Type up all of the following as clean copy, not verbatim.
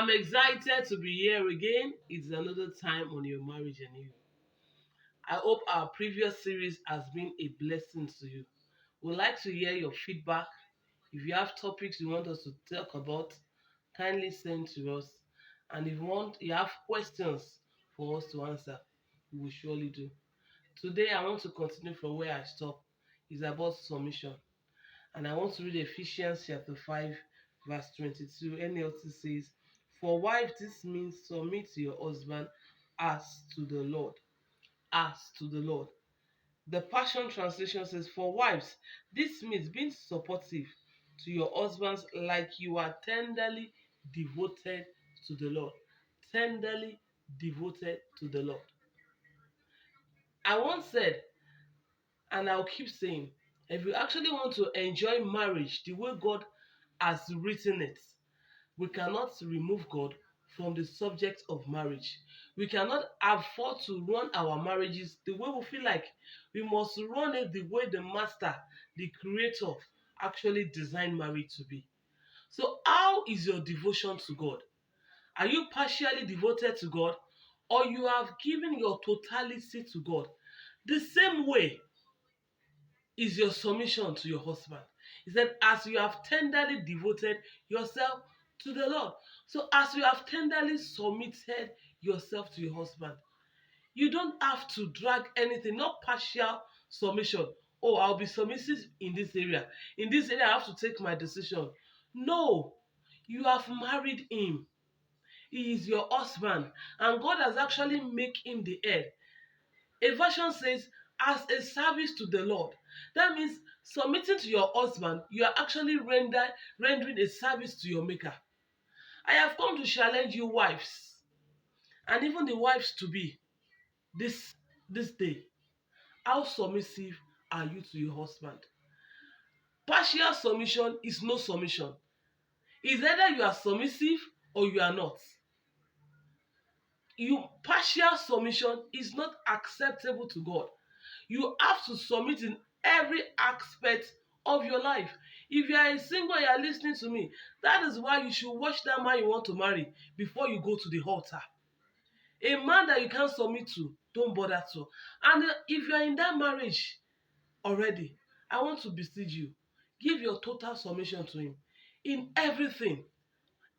I'm excited to be here again. It's another time on your marriage and you. I hope our previous series has been a blessing to you. We'd like to hear your feedback. If you have topics you want us to talk about, kindly send to us. And if you have questions for us to answer, we will surely do. Today I want to continue from where I stopped. It's about submission. And I want to read Ephesians chapter 5, verse 22. NLT says, "For wives, this means submit to your husband as to the Lord." As to the Lord. The Passion Translation says, "For wives, this means being supportive to your husbands like you are tenderly devoted to the Lord." Tenderly devoted to the Lord. I once said, and I'll keep saying, if you actually want to enjoy marriage the way God has written it, we cannot remove God from the subject of marriage. We cannot afford to run our marriages the way we feel like. We must run it the way the master, the creator, actually designed marriage to be. So, how is your devotion to God? Are you partially devoted to God, or you have given your totality to God? The same way is your submission to your husband. He said, as you have tenderly devoted yourself to the Lord. So, as you have tenderly submitted yourself to your husband, you don't have to drag anything, not partial submission. Oh, I'll be submissive in this area. In this area, I have to take my decision. No, you have married him. He is your husband, and God has actually made him the head. A version says, as a service to the Lord. That means submitting to your husband, you are actually rendering a service to your maker. I have come to challenge you, wives, and even the wives to be this day. How submissive are you to your husband? Partial submission is no submission. It's either you are submissive or you are not. Partial submission is not acceptable to God. You have to submit in every aspect of your life. If you are a single and you are listening to me, that is why you should watch that man you want to marry before you go to the altar. A man that you can't submit to, don't bother to. And if you are in that marriage already, I want to beseech you, give your total submission to him in everything,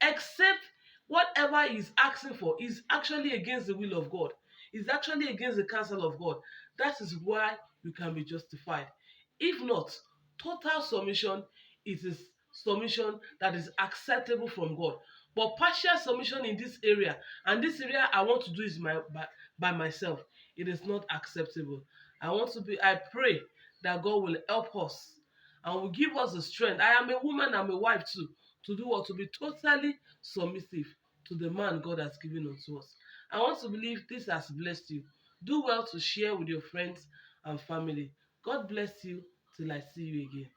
except whatever he's asking for is actually against the will of God, is actually against the counsel of God. That is why you can be justified. If not, total submission is submission that is acceptable from God. But partial submission in this area, and this area I want to do is by myself, it is not acceptable. I pray that God will help us and will give us the strength. I am a woman, I'm a wife too, to do what? To be totally submissive to the man God has given unto us. I want to believe this has blessed you. Do well to share with your friends and family. God bless you till I see you again.